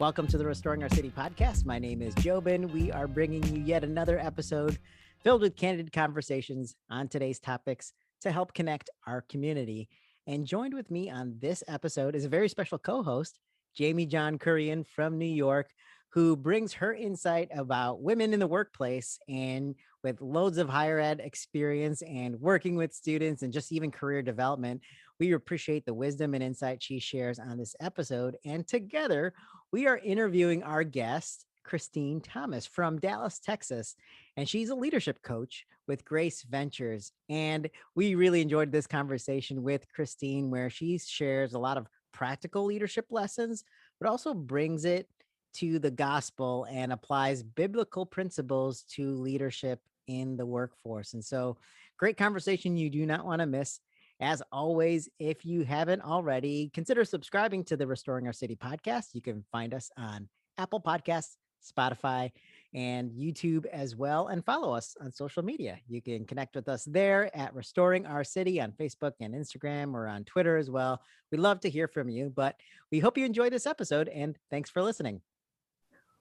Welcome to the Restoring Our City podcast. My name is Jobin. We are bringing you yet another episode filled with candid conversations on today's topics to help connect our community. And joined with me on this episode is a very special co-host, Jamie John Kurian from New York, who brings her insight about women in the workplace and with loads of higher ed experience and working with students and just even career development. We appreciate the wisdom and insight she shares on this episode. And together, we are interviewing our guest, Christine Thomas from Dallas, Texas. And she's a leadership coach with Grace Ventures. And we really enjoyed this conversation with Christine, where she shares a lot of practical leadership lessons, but also brings it to the gospel and applies biblical principles to leadership in the workforce. And so, great conversation you do not want to miss. As always, if you haven't already, consider subscribing to the Restoring Our City podcast. You can find us on Apple Podcasts, Spotify, and YouTube as well. And follow us on social media. You can connect with us there at Restoring Our City on Facebook and Instagram, or on Twitter as well. We'd love to hear from you, but we hope you enjoyed this episode, and thanks for listening.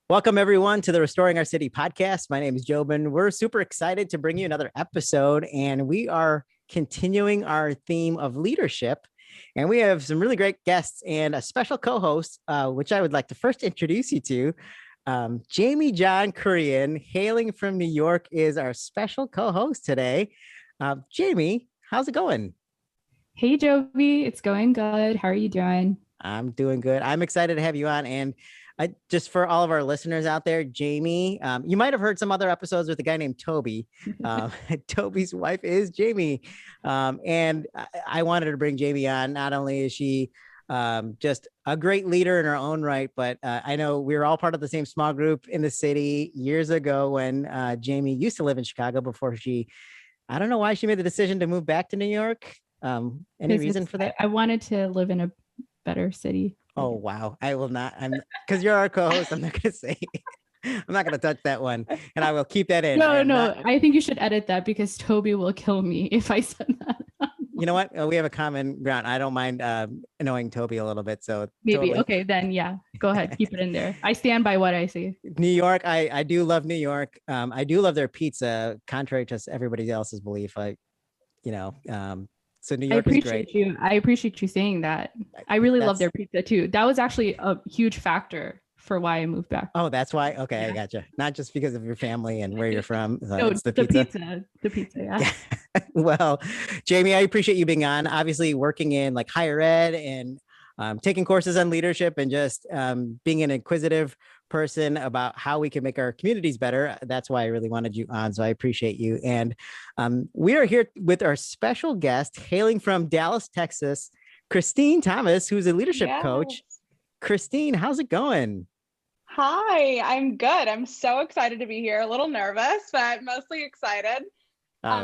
Welcome, everyone, to the Restoring Our City podcast. My name is Jobin. We're super excited to bring you another episode, and we are continuing our theme of leadership. And we have some really great guests and a special co-host, which I would like to first introduce you to. Jamie John Kurian, hailing from New York, is our special co-host today. Jamie, how's it going? Hey, Joby, it's going good. How are you doing? I'm doing good. I'm excited to have you on. And just for all of our listeners out there, Jamie, you might have heard some other episodes with a guy named Toby. Toby's wife is Jamie. And I wanted to bring Jamie on. Not only is she just a great leader in her own right, but I know we were all part of the same small group in the city years ago when Jamie used to live in Chicago before I don't know why she made the decision to move back to New York. Any reason for that? I wanted to live in a better city. Oh, wow. I will not. Because you're our co-host. I'm not going to say, I'm not going to touch that one, and I will keep that in. No. I think you should edit that because Toby will kill me if I said that. You know what? We have a common ground. I don't mind annoying Toby a little bit. So maybe. Totally. Okay, then yeah, go ahead. Keep it in there. I stand by what I say. New York. I do love New York. I do love their pizza, contrary to everybody else's belief. So New York is great. I appreciate you saying that. I really love their pizza too. That was actually a huge factor for why I moved back. Oh, that's why? Okay, yeah. I gotcha. Not just because of your family and where you're from. No, it's the pizza. The pizza, yeah. Well, Jamie, I appreciate you being on. Obviously working in like higher ed and taking courses on leadership and just being an inquisitive person about how we can make our communities better. That's why I really wanted you on. So I appreciate you. And we are here with our special guest hailing from Dallas, Texas, Christine Thomas, who's a leadership coach. Christine, how's it going? Hi, I'm good. I'm so excited to be here. A little nervous, but mostly excited.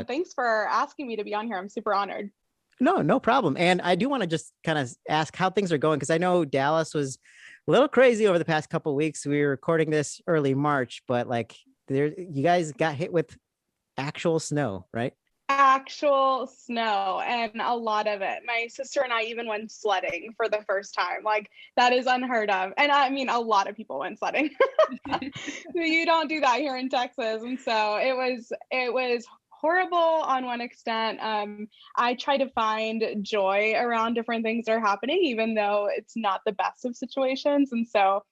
Thanks for asking me to be on here. I'm super honored. No problem. And I do want to just kind of ask how things are going, because I know Dallas was a little crazy over the past couple of weeks. We were recording this early March, but you guys got hit with actual snow, right? Actual snow, and a lot of it. My sister and I even went sledding for the first time. That is unheard of. And I mean, a lot of people went sledding. You don't do that here in Texas. And so it was horrible on one extent. I try to find joy around different things that are happening, even though it's not the best of situations. And so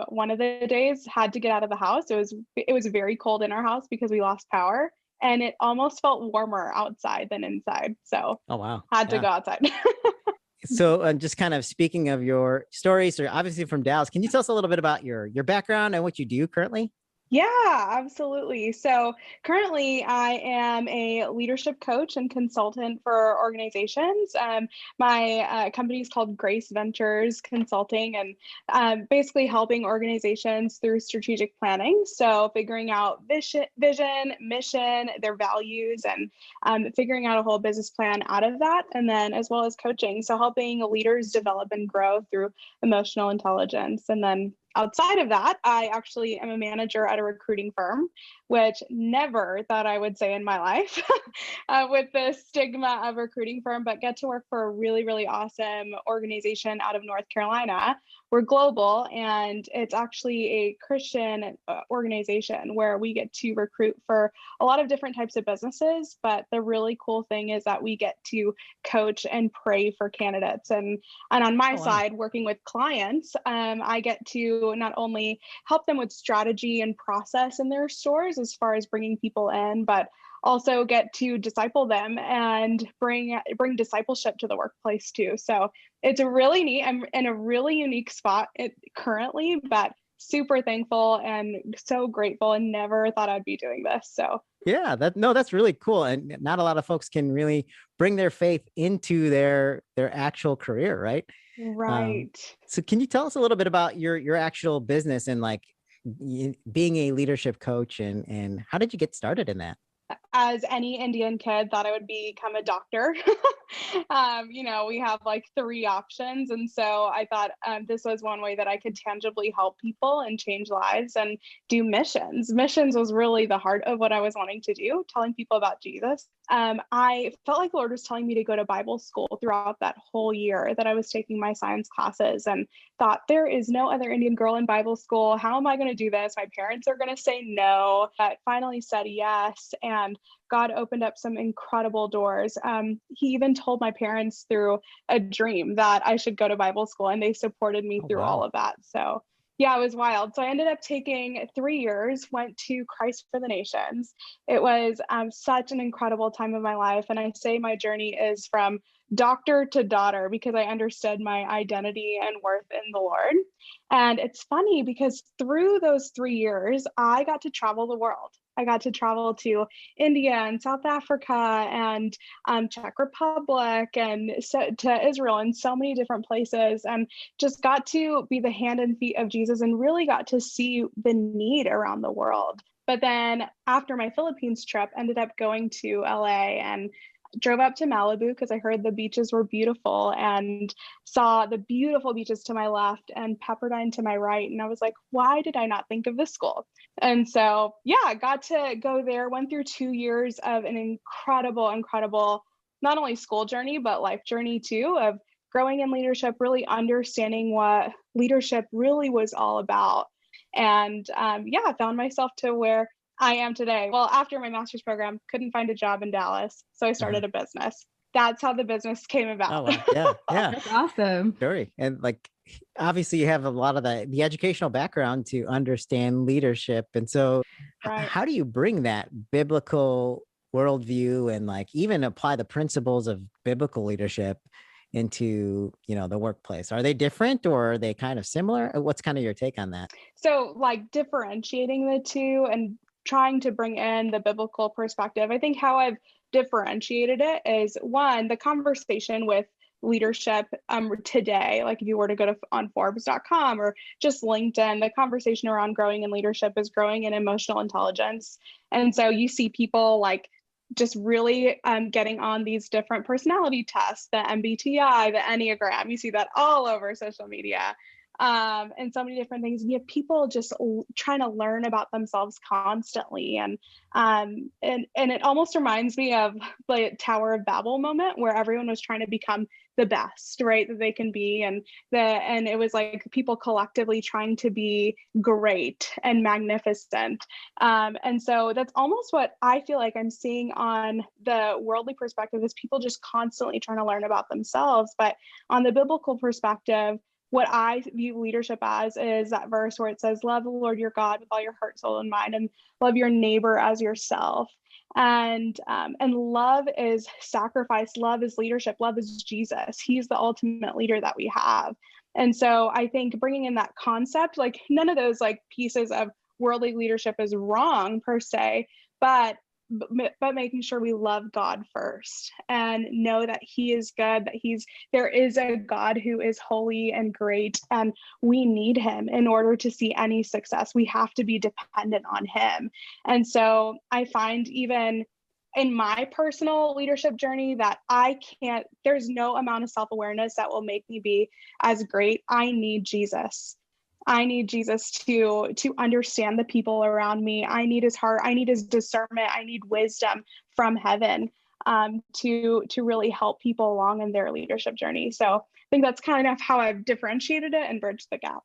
one of the days had to get out of the house. It was very cold in our house because we lost power, and it almost felt warmer outside than inside. So oh, wow. Had to go outside. So just kind of speaking of your stories, so obviously from Dallas, can you tell us a little bit about your background and what you do currently? Yeah, absolutely. So currently I am a leadership coach and consultant for organizations. My company is called Grace Ventures Consulting, and basically helping organizations through strategic planning. So figuring out vision, mission, their values, and figuring out a whole business plan out of that. And then as well as coaching. So helping leaders develop and grow through emotional intelligence. And then outside of that, I actually am a manager at a recruiting firm, which never thought I would say in my life with the stigma of recruiting firm, but get to work for a really, really awesome organization out of North Carolina. We're global, and it's actually a Christian organization where we get to recruit for a lot of different types of businesses. But the really cool thing is that we get to coach and pray for candidates. And on my side, working with clients, I get to not only help them with strategy and process in their stores as far as bringing people in, but also get to disciple them and bring discipleship to the workplace too. So it's really neat. I'm in a really unique spot currently, but super thankful and so grateful, and never thought I'd be doing this. So yeah, that's really cool. And not a lot of folks can really bring their faith into their actual career, right? Right. So can you tell us a little bit about your actual business and like being a leadership coach, and how did you get started in that? As any Indian kid, thought I would become a doctor. We have like 3 options. And so I thought this was one way that I could tangibly help people and change lives and do missions. Missions was really the heart of what I was wanting to do, telling people about Jesus. I felt like the Lord was telling me to go to Bible school throughout that whole year that I was taking my science classes, and thought, there is no other Indian girl in Bible school. How am I going to do this? My parents are going to say no. But finally said yes. And God opened up some incredible doors. He even told my parents through a dream that I should go to Bible school, and they supported me through all of that. So yeah, it was wild. So I ended up taking 3 years, went to Christ for the Nations. It was such an incredible time of my life. And I say my journey is from doctor to daughter, because I understood my identity and worth in the Lord. And it's funny because through those 3 years, I got to travel the world. I got to travel to India and South Africa and Czech Republic and to Israel and so many different places, and just got to be the hand and feet of Jesus and really got to see the need around the world. But then after my Philippines trip, ended up going to LA and drove up to Malibu because I heard the beaches were beautiful, and saw the beautiful beaches to my left and Pepperdine to my right. And I was like, why did I not think of this school? And so, yeah, got to go there, went through 2 years of an incredible, not only school journey, but life journey too, of growing in leadership, really understanding what leadership really was all about. And I found myself to where I am today. Well, after my master's program, couldn't find a job in Dallas. So I started a business. That's how the business came about. Oh, wow. Yeah. That's awesome. Sure. And like, obviously you have a lot of the educational background to understand leadership. And so how do you bring that biblical worldview and like even apply the principles of biblical leadership into, the workplace? Are they different, or are they kind of similar? What's kind of your take on that? So like differentiating the two and trying to bring in the biblical perspective. I think how I've differentiated it is, one, the conversation with leadership today, like if you were to go on Forbes.com or just LinkedIn, the conversation around growing in leadership is growing in emotional intelligence. And so you see people like just really getting on these different personality tests, the MBTI, the Enneagram. You see that all over social media. And so many different things. And you have people just trying to learn about themselves constantly. And it almost reminds me of the Tower of Babel moment where everyone was trying to become the best, right, that they can be. And it was like people collectively trying to be great and magnificent. And so that's almost what I feel like I'm seeing on the worldly perspective, is people just constantly trying to learn about themselves. But on the biblical perspective, what I view leadership as is that verse where it says, love the Lord your God with all your heart, soul, and mind, and love your neighbor as yourself. And love is sacrifice. Love is leadership. Love is Jesus. He's the ultimate leader that we have. And so I think bringing in that concept, like none of those like pieces of worldly leadership is wrong per se, but making sure we love God first and know that he is good, that there is a God who is holy and great, and we need him in order to see any success. We have to be dependent on him. And so I find even in my personal leadership journey that there's no amount of self-awareness that will make me be as great. I need Jesus. I need Jesus to understand the people around me. I need his heart. I need his discernment. I need wisdom from heaven to really help people along in their leadership journey. So I think that's kind of how I've differentiated it and bridged the gap.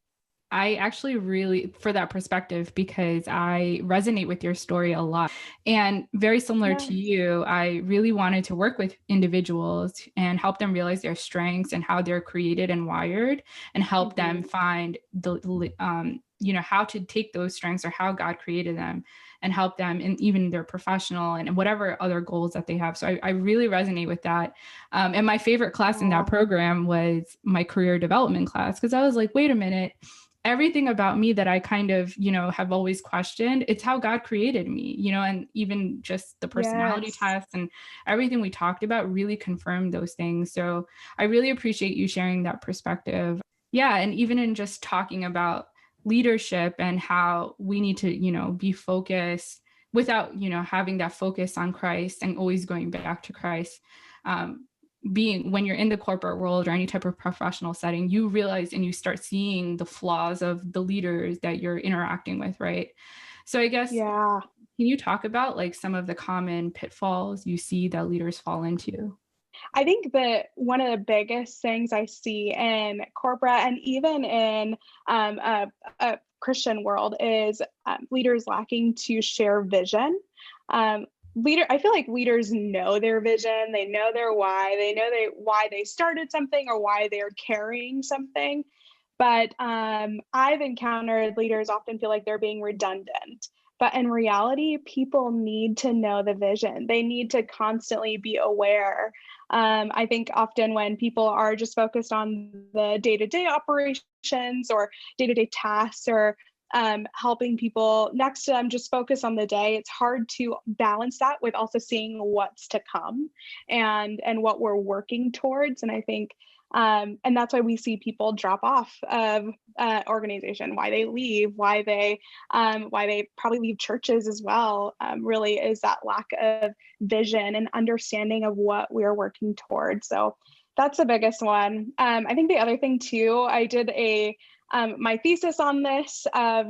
I actually really, for that perspective, because I resonate with your story a lot. And very similar to you, I really wanted to work with individuals and help them realize their strengths and how they're created and wired, and help them find how to take those strengths or how God created them, and help them in even their professional and whatever other goals that they have. So I really resonate with that. And my favorite class in that program was my career development class, because I was like, wait a minute, everything about me that I kind of, have always questioned, it's how God created me, and even just the personality tests and everything we talked about really confirmed those things. So I really appreciate you sharing that perspective. Yeah. And even in just talking about leadership and how we need to, be focused without, having that focus on Christ and always going back to Christ. Being when you're in the corporate world or any type of professional setting, you realize and you start seeing the flaws of the leaders that you're interacting with, right? So I guess, can you talk about like some of the common pitfalls you see that leaders fall into? I think that one of the biggest things I see in corporate and even in a Christian world is leaders lacking to share vision. I feel like leaders know their vision, they know their why, they know why they started something or why they're carrying something. But I've encountered leaders often feel like they're being redundant. But in reality, people need to know the vision. They need to constantly be aware. I think often when people are just focused on the day-to-day operations or day-to-day tasks or helping people next to them just focus on the day, it's hard to balance that with also seeing what's to come and what we're working towards. And I think and that's why we see people drop off of organization, why they leave, why they probably leave churches as well, really is that lack of vision and understanding of what we're working towards. So that's the biggest one. I think the other thing too, I did my thesis on this of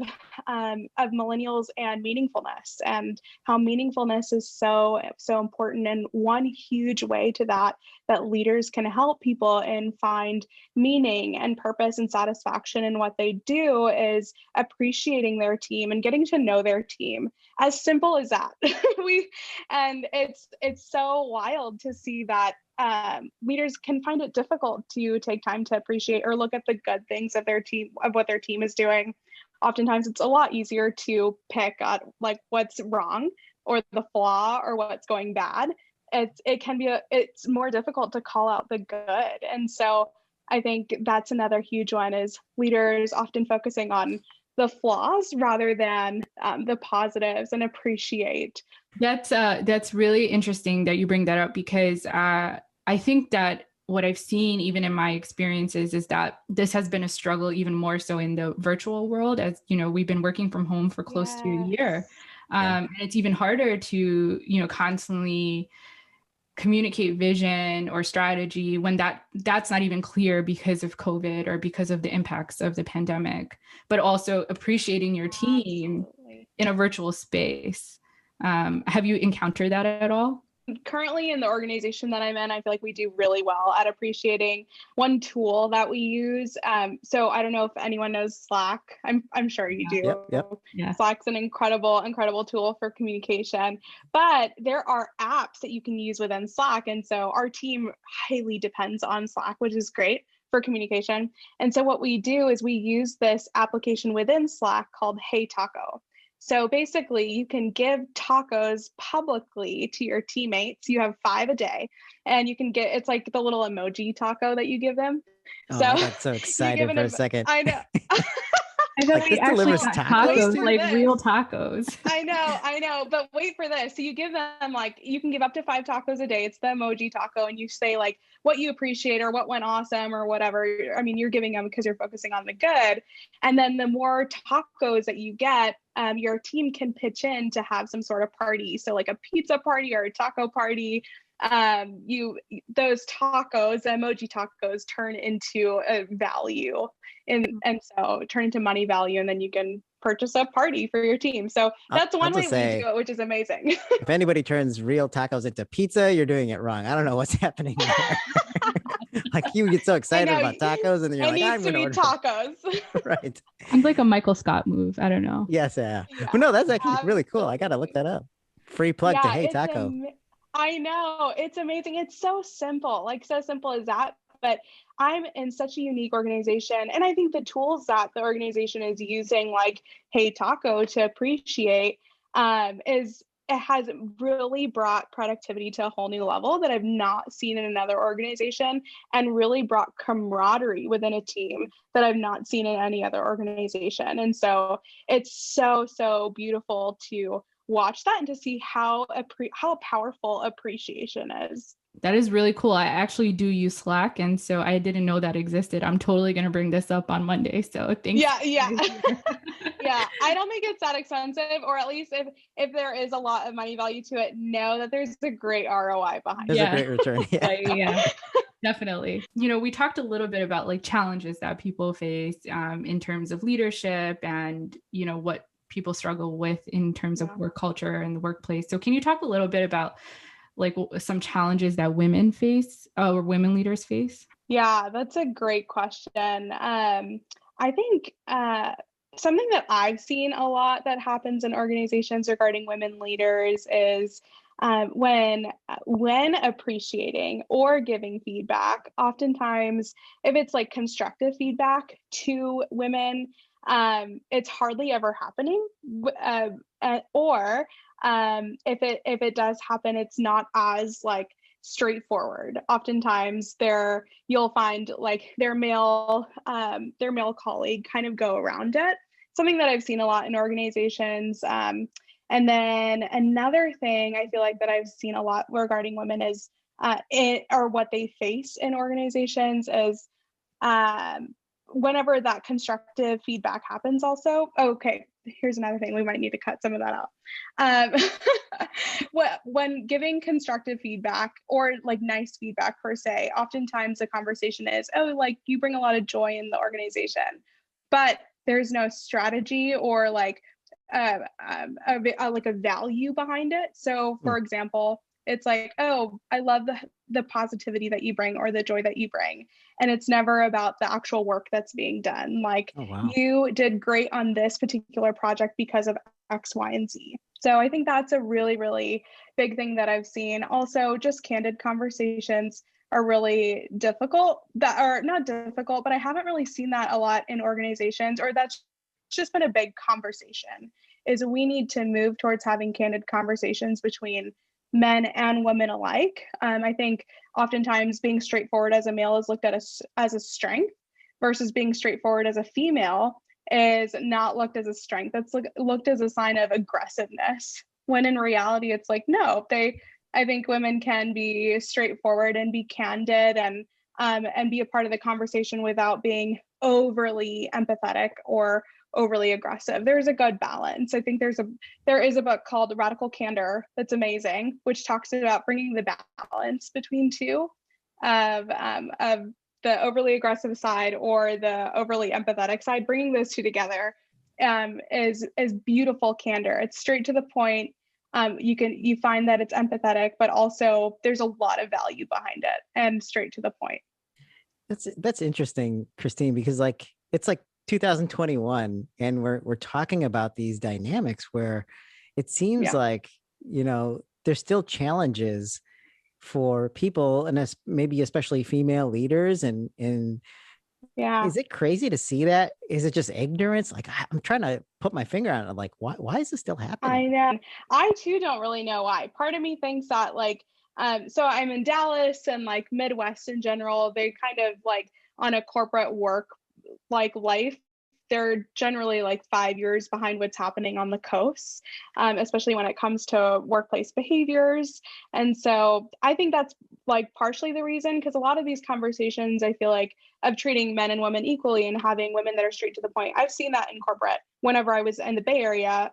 millennials and meaningfulness, and how meaningfulness is so important. And one huge way to that leaders can help people and find meaning and purpose and satisfaction in what they do is appreciating their team and getting to know their team. As simple as that. And it's so wild to see that leaders can find it difficult to take time to appreciate or look at the good things of their team, of what their team is doing. Oftentimes it's a lot easier to pick at like what's wrong or the flaw or what's going bad. It's more difficult to call out the good. And so I think that's another huge one, is leaders often focusing on the flaws rather than the positives, and appreciate. That's really interesting that you bring that up, because I think that what I've seen even in my experiences is that this has been a struggle even more so in the virtual world, as we've been working from home for close to a year. And it's even harder to constantly communicate vision or strategy when that's not even clear because of COVID or because of the impacts of the pandemic, but also appreciating your team in a virtual space. Have you encountered that at all? Currently in the organization that I'm in, I feel like we do really well at appreciating one tool that we use. So I don't know if anyone knows Slack. I'm sure you do. Yep. Yeah. Slack's an incredible tool for communication, but there are apps that you can use within Slack. And so our team highly depends on Slack, which is great for communication. And so what we do is we use this application within Slack called Hey Taco. So basically, you can give tacos publicly to your teammates. You have 5 a day, and you can it's like the little emoji taco that you give them. Oh, I got so excited for a second. I know. I thought we actually got tacos, like real tacos. I know, but wait for this. So you give them, like, you can give up to 5 tacos a day. It's the emoji taco, and you say like what you appreciate or what went awesome or whatever. I mean, you're giving them because you're focusing on the good. And then the more tacos that you get, your team can pitch in to have some sort of party. So like a pizza party or a taco party. those tacos, emoji tacos, turn into a value, and so turn into money value, and then you can purchase a party for your team. So that's one way we do it, which is amazing. If anybody turns real tacos into pizza, you're doing it wrong. I don't know what's happening there. Like you get so excited about tacos, and then you're like, I'm going to order tacos. Right. Seems like a Michael Scott move. I don't know. Yes, yeah. But no, that's actually really cool. I got to look that up. Free plug to Hey Taco. I know, it's amazing. It's so simple, like so simple as that. But I'm in such a unique organization, and I think the tools that the organization is using, like Hey Taco, to appreciate it has really brought productivity to a whole new level that I've not seen in another organization, and really brought camaraderie within a team that I've not seen in any other organization. And so it's so beautiful to watch that and to see how powerful appreciation is. That is really cool. I actually do use Slack, and so I didn't know that existed. I'm totally going to bring this up on Monday. So thanks. Yeah. Yeah. I don't think it's that expensive, or at least if there is a lot of money value to it, know that there's a great ROI behind it. There's a great return. Yeah. Definitely. We talked a little bit about like challenges that people face in terms of leadership and, what people struggle with in terms of work culture and the workplace. So can you talk a little bit about like some challenges that women face or women leaders face? Yeah, that's a great question. I think something that I've seen a lot that happens in organizations regarding women leaders is when appreciating or giving feedback, oftentimes if it's like constructive feedback to women, it's hardly ever happening, or if it does happen, it's not as like straightforward. Oftentimes you'll find like their male colleague kind of go around it. Something that I've seen a lot in organizations. And then another thing I feel like that I've seen a lot regarding women is or what they face in organizations is whenever that constructive feedback happens also. Okay, here's another thing. We might need to cut some of that out. When giving constructive feedback or like nice feedback per se, oftentimes the conversation is, oh, like you bring a lot of joy in the organization, but there's no strategy or like a value behind it. So for example, it's like, oh, I love the positivity that you bring or the joy that you bring. And it's never about the actual work that's being done. Like, oh, wow, you did great on this particular project because of X, Y, and Z. So I think that's a really, really big thing that I've seen. Also, just candid conversations are really difficult. That are not difficult, but I haven't really seen that a lot in organizations, or that's just been a big conversation, is we need to move towards having candid conversations between men and women alike. I think oftentimes being straightforward as a male is looked at as a strength, versus being straightforward as a female is not looked as a strength. That's looked as a sign of aggressiveness, when in reality it's like, no, I think women can be straightforward and be candid and be a part of the conversation without being overly empathetic or overly aggressive. There's a good balance. I think there is a book called Radical Candor that's amazing, which talks about bringing the balance between two of the overly aggressive side or the overly empathetic side. Bringing those two together is beautiful candor. It's straight to the point. You find that it's empathetic, but also there's a lot of value behind it and straight to the point. That's interesting, Christine, because like it's like 2021 and we're talking about these dynamics where it seems like, there's still challenges for people, and maybe especially female leaders, and is it crazy to see that? Is it just ignorance? Like, I'm trying to put my finger on it. Like, why is this still happening? I know. I too don't really know why. Part of me thinks that like, so I'm in Dallas and like Midwest in general, they kind of like on a corporate work like life, they're generally like 5 years behind what's happening on the coast, especially when it comes to workplace behaviors. And so I think that's like partially the reason, because a lot of these conversations, I feel like, of treating men and women equally and having women that are straight to the point. I've seen that in corporate whenever I was in the Bay Area,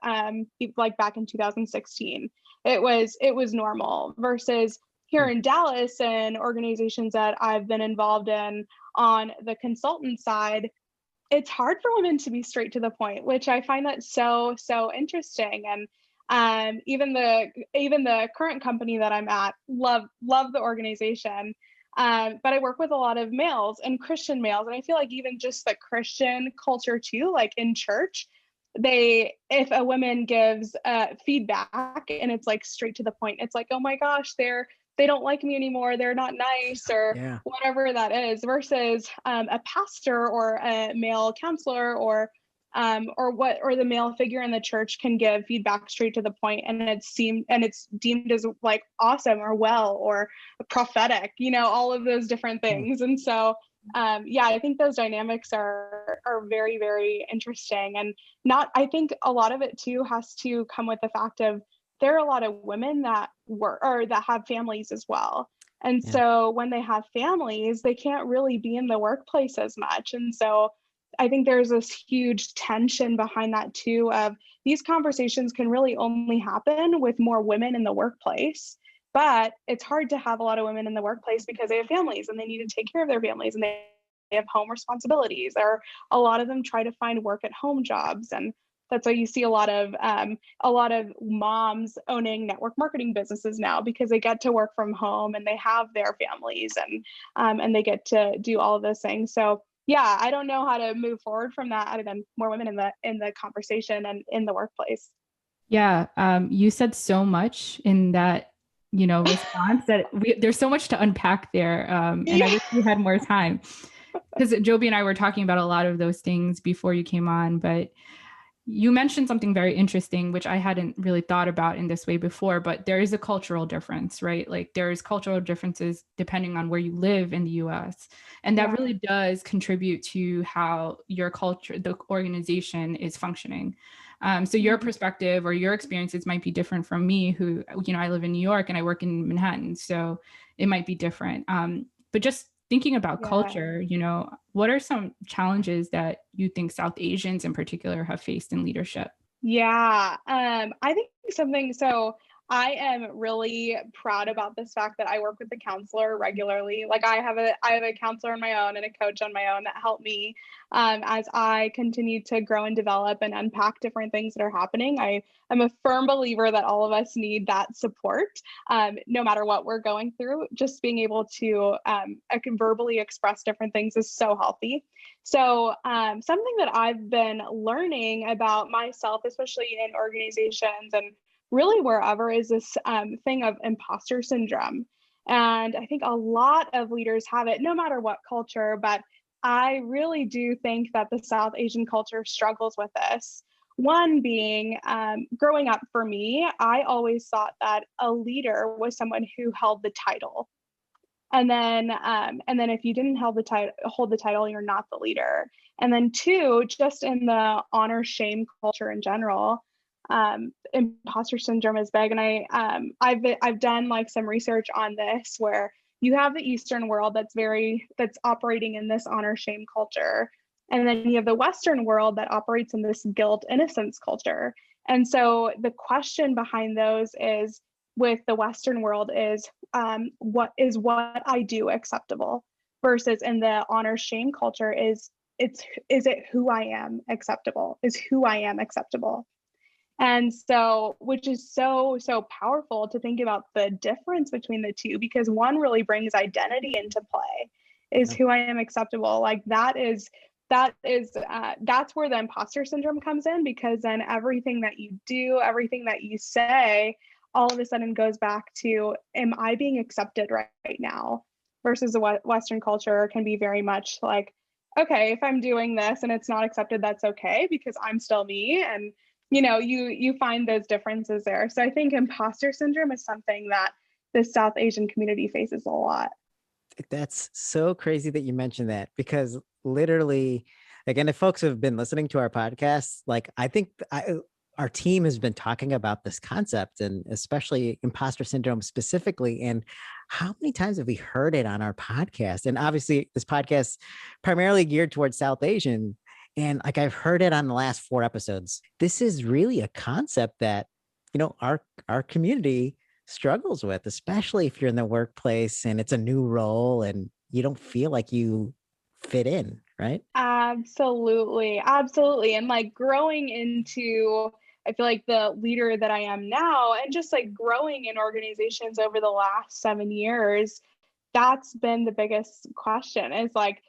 like back in 2016. It was normal, versus here in Dallas and organizations that I've been involved in on the consultant side, it's hard for women to be straight to the point, which I find that so interesting. And even the current company that I'm at, love the organization. But I work with a lot of males and Christian males. And I feel like even just the Christian culture too, like in church, if a woman gives feedback and it's like straight to the point, it's like, oh my gosh, they don't like me anymore, they're not nice, or whatever that is, versus a pastor or a male counselor or the male figure in the church can give feedback straight to the point, and it's deemed as like awesome or well or prophetic, all of those different things. And so I think those dynamics are very, very interesting. And I think a lot of it too has to come with the fact of there are a lot of women that work or that have families as well. And so when they have families, they can't really be in the workplace as much. And so I think there's this huge tension behind that too, of these conversations can really only happen with more women in the workplace. But it's hard to have a lot of women in the workplace because they have families and they need to take care of their families and they have home responsibilities, or a lot of them try to find work at home jobs. And that's why you see a lot of moms owning network marketing businesses now, because they get to work from home and they have their families and they get to do all of those things. So I don't know how to move forward from that other than more women in the conversation and in the workplace. Yeah, you said so much in that response that there's so much to unpack there, and I wish we had more time, because Joby and I were talking about a lot of those things before you came on, but you mentioned something very interesting, which I hadn't really thought about in this way before, but there is a cultural difference, right? Like there's cultural differences depending on where you live in the US. And that really does contribute to how your culture, the organization is functioning. So your perspective or your experiences might be different from me, who, I live in New York and I work in Manhattan. So it might be different. But just thinking about culture, what are some challenges that you think South Asians in particular have faced in leadership? I think so I am really proud about this fact that I work with a counselor regularly. Like I have a counselor on my own and a coach on my own that help me as I continue to grow and develop and unpack different things that are happening. I am a firm believer that all of us need that support, no matter what we're going through. Just being able to I can verbally express different things is so healthy. So something that I've been learning about myself, especially in organizations and really wherever, is this thing of imposter syndrome. And I think a lot of leaders have it, no matter what culture, but I really do think that the South Asian culture struggles with this. One being, growing up for me, I always thought that a leader was someone who held the title. And then if you didn't hold the title, you're not the leader. And then two, just in the honor shame culture in general, imposter syndrome is big. And I've done like some research on this, where you have the Eastern world that's operating in this honor shame culture. And then you have the Western world that operates in this guilt innocence culture. And so the question behind those is, with the Western world, is what I do acceptable, versus in the honor shame culture is it who I am acceptable? Is who I am acceptable? And so, which is so powerful to think about the difference between the two, because one really brings identity into play. Is who I am acceptable? Like that's where the imposter syndrome comes in, because then everything that you do, everything that you say, all of a sudden goes back to, am I being accepted right now? Versus the Western culture can be very much like, okay, if I'm doing this and it's not accepted, that's okay, because I'm still me. And you find those differences there. So I think imposter syndrome is something that the South Asian community faces a lot. That's so crazy that you mentioned that, because literally, again, if folks have been listening to our podcast, like I think our team has been talking about this concept, and especially imposter syndrome specifically. And how many times have we heard it on our podcast? And obviously this podcast primarily geared towards South Asian. And like I've heard it on the last 4 episodes. This is really a concept that, our community struggles with, especially if you're in the workplace and it's a new role and you don't feel like you fit in, right? Absolutely. Absolutely. And like growing into, I feel like the leader that I am now, and just like growing in organizations over the last 7 years, that's been the biggest question is like,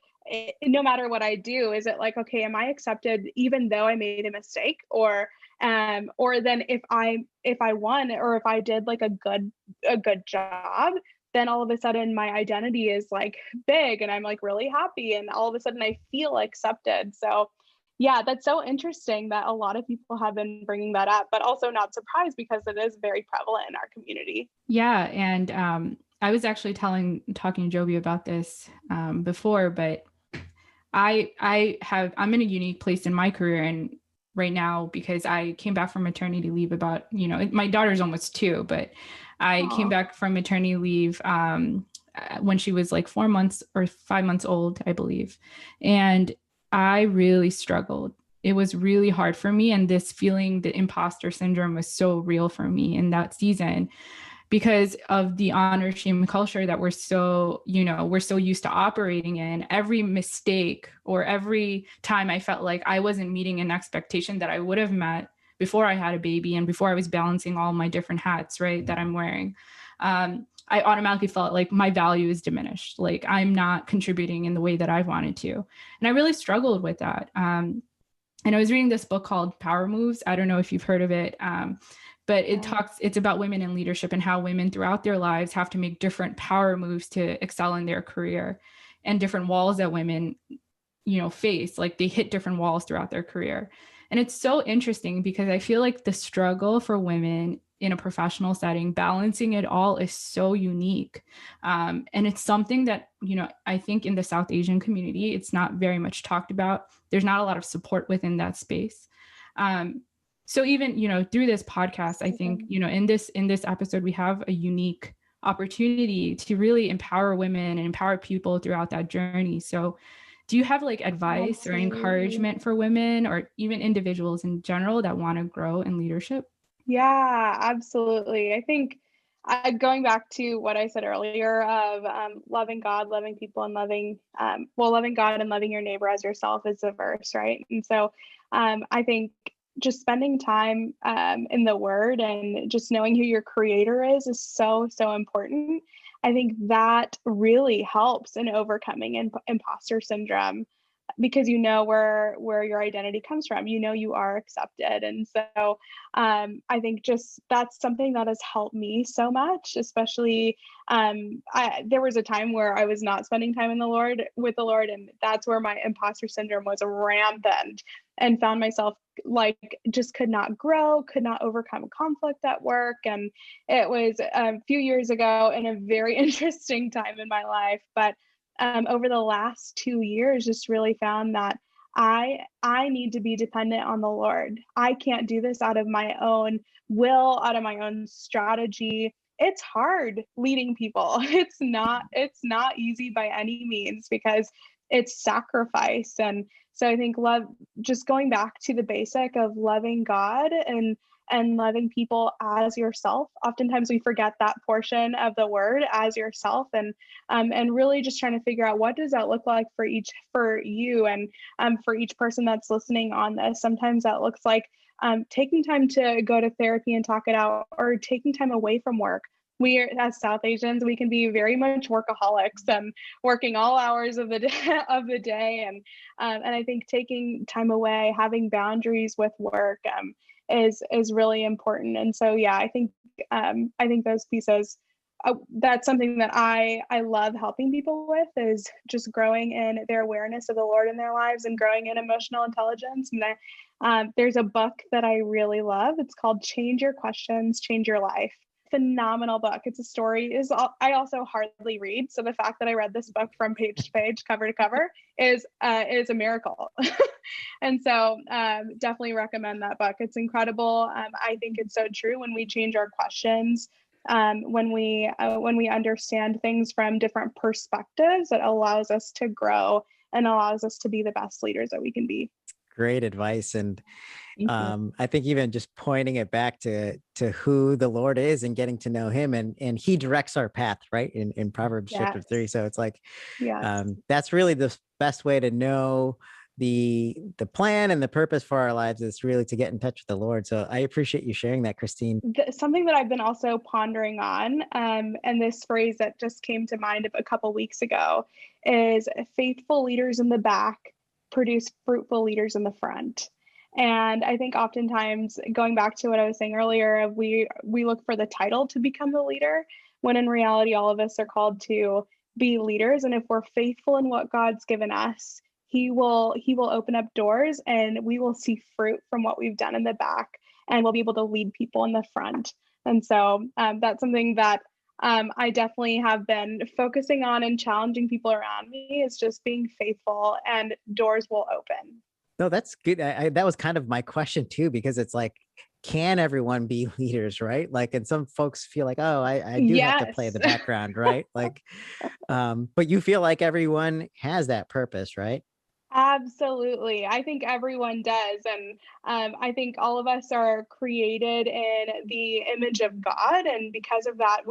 no matter what I do, is it like, okay, am I accepted even though I made a mistake? Or then if I won, or if I did like a good job, then all of a sudden my identity is like big and I'm like really happy, and all of a sudden I feel accepted. So yeah, that's so interesting that a lot of people have been bringing that up, but also not surprised because it is very prevalent in our community. Yeah. And I was actually talking to Joby about this before, but I'm in a unique place in my career and right now because I came back from maternity leave about, my daughter's almost 2, but I came back from maternity leave when she was like 4 months or 5 months old, I believe. And I really struggled. It was really hard for me. And this feeling, the imposter syndrome, was so real for me in that season because of the honor shame culture that we're so used to operating in. Every mistake or every time I felt like I wasn't meeting an expectation that I would have met before I had a baby and before I was balancing all my different hats, right, that I'm wearing, I automatically felt like my value is diminished. Like I'm not contributing in the way that I wanted to. And I really struggled with that. And I was reading this book called Power Moves. I don't know if you've heard of it. But it's about women in leadership and how women throughout their lives have to make different power moves to excel in their career, and different walls that women, face, like they hit different walls throughout their career. And it's so interesting because I feel like the struggle for women in a professional setting, balancing it all, is so unique. And it's something that, I think in the South Asian community, it's not very much talked about. There's not a lot of support within that space. So even, through this podcast, I think, in this episode, we have a unique opportunity to really empower women and empower people throughout that journey. So do you have like advice Absolutely. or encouragement for women or even individuals in general that want to grow in leadership? Yeah, absolutely. I think going back to what I said earlier of loving God, loving people, and loving God and loving your neighbor as yourself is a verse, right? And so I think just spending time in the Word and just knowing who your Creator is so, so important. I think that really helps in overcoming imposter syndrome, because where your identity comes from, you are accepted. And so I think just that's something that has helped me so much, especially there was a time where I was not spending time with the Lord, and that's where my imposter syndrome was rampant, and found myself like just could not grow, could not overcome conflict at work. And it was a few years ago in a very interesting time in my life, but over the last 2 years, just really found that I need to be dependent on the Lord. I can't do this out of my own will, out of my own strategy. It's hard leading people. It's not easy by any means, because it's sacrifice. And so I think just going back to the basic of loving God and loving people as yourself. Oftentimes we forget that portion of the word, as yourself, and really just trying to figure out what does that look like for you and for each person that's listening on this. Sometimes that looks like taking time to go to therapy and talk it out, or taking time away from work. We are, as South Asians, we can be very much workaholics and working all hours of the day, and I think taking time away, having boundaries with work is really important. And so yeah, I think those pieces, that's something that I love helping people with, is just growing in their awareness of the Lord in their lives and growing in emotional intelligence. And there's a book that I really love. It's called Change Your Questions, Change Your Life. Phenomenal book. It's a story. I also hardly read, so the fact that I read this book from page to page, cover to cover, is a miracle. And so definitely recommend that book. It's incredible. I think it's so true. When we change our questions, when we understand things from different perspectives, it allows us to grow and allows us to be the best leaders that we can be. great advice. And Thank you. I think even just pointing it back to who the Lord is and getting to know him, and he directs our path, right? In Proverbs chapter 3. Yes. So it's like, Yes. that's really the best way to know the plan and the purpose for our lives, is really to get in touch with the Lord. So I appreciate you sharing that, Christine. Something that I've been also pondering on, and this phrase that just came to mind a couple weeks ago, is faithful leaders in the back produce fruitful leaders in the front. And I think oftentimes, going back to what I was saying earlier, we look for the title to become the leader, when in reality, all of us are called to be leaders. And if we're faithful in what God's given us, He will open up doors, and we will see fruit from what we've done in the back, and we'll be able to lead people in the front. And so that's something that I definitely have been focusing on and challenging people around me, is just being faithful, and doors will open. No, that's good. That was kind of my question too, because it's like, can everyone be leaders, right? Like, and some folks feel like, oh, I do have to play Yes. the background, right? Like, but you feel like everyone has that purpose, right? Absolutely. I think everyone does. And I think all of us are created in the image of God. And because of that,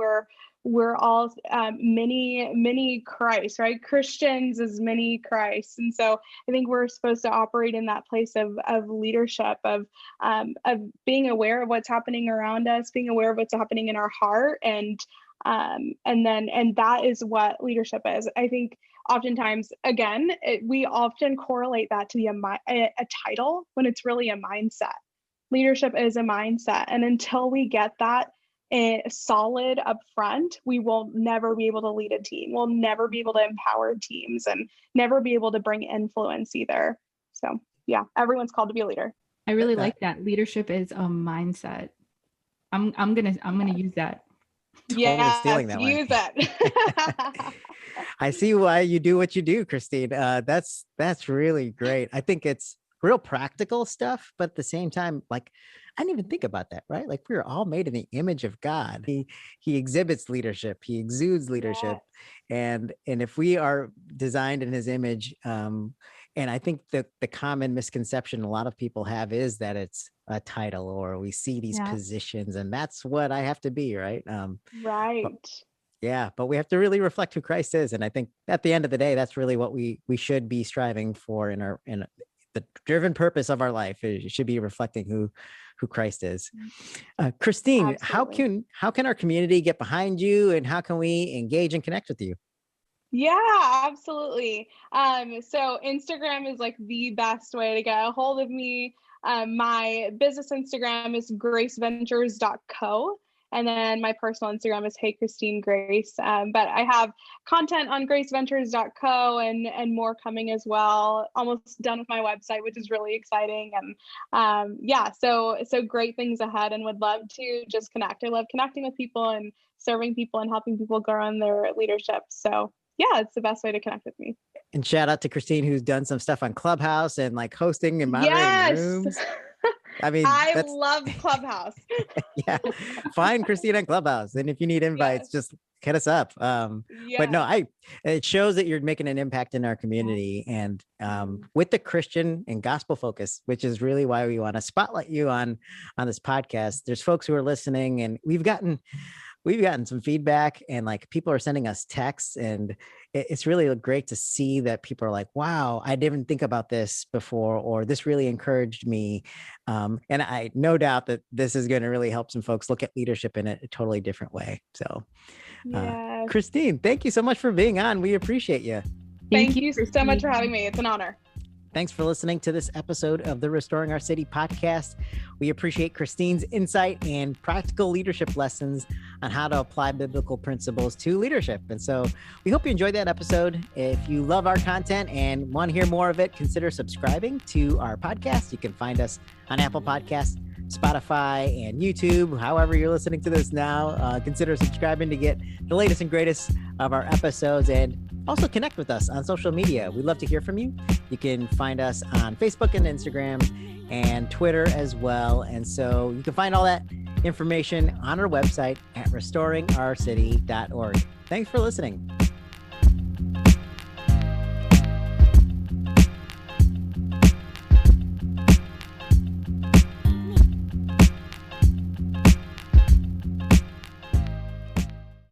we're all mini Christ, right? Christians is mini Christ. And so I think we're supposed to operate in that place of leadership, of being aware of what's happening around us, being aware of what's happening in our heart, and that is what leadership is. I think oftentimes, again, we often correlate that to be a title, when it's really a mindset. Leadership is a mindset. And until we get that solid up front, we will never be able to lead a team. We'll never be able to empower teams, and never be able to bring influence either. So yeah, everyone's called to be a leader. I really like that. Leadership is a mindset. I'm gonna use that. Totally stealing that one. Use it. I see why you do what you do, Christine. That's really great. I think it's real practical stuff, but at the same time, like, I didn't even think about that, right? Like, we are all made in the image of God. He exhibits leadership. He exudes leadership. Yes. And if we are designed in his image, and I think the common misconception a lot of people have is that it's a title, or we see these positions, and that's what I have to be, right? Right. But we have to really reflect who Christ is. And I think at the end of the day, that's really what we should be striving for in the driven purpose of our life. It should be reflecting who Christ is. Christine, Absolutely. how can our community get behind you, and how can we engage and connect with you? Yeah, absolutely. So Instagram is like the best way to get a hold of me. My business Instagram is graceventures.co. And then my personal Instagram is Hey Christine Grace. But I have content on graceventures.co and more coming as well. Almost done with my website, which is really exciting. And so great things ahead, and would love to just connect. I love connecting with people and serving people and helping people grow in their leadership. So yeah, it's the best way to connect with me. And shout out to Christine, who's done some stuff on Clubhouse and like hosting and moderating rooms. I mean, I love Clubhouse. Yeah, find Christine on Clubhouse, and if you need invites, just hit us up. But no, it shows that you're making an impact in our community, and with the Christian and gospel focus, which is really why we want to spotlight you on this podcast. There's folks who are listening, and we've gotten some feedback, and like, people are sending us texts, and it's really great to see that people are like, wow, I didn't think about this before, or this really encouraged me. And I no doubt that this is going to really help some folks look at leadership in a totally different way. So Christine, thank you so much for being on. We appreciate you. Thank you so much for having me. It's an honor. Thanks for listening to this episode of the Restoring Our City podcast. We appreciate Christine's insight and practical leadership lessons on how to apply biblical principles to leadership. And so we hope you enjoyed that episode. If you love our content and want to hear more of it, consider subscribing to our podcast. You can find us on Apple Podcasts, Spotify, and YouTube. However you're listening to this now, consider subscribing to get the latest and greatest of our episodes, and also connect with us on social media. We'd love to hear from you. You can find us on Facebook and Instagram and Twitter as well. And so you can find all that information on our website at restoringourcity.org. Thanks for listening.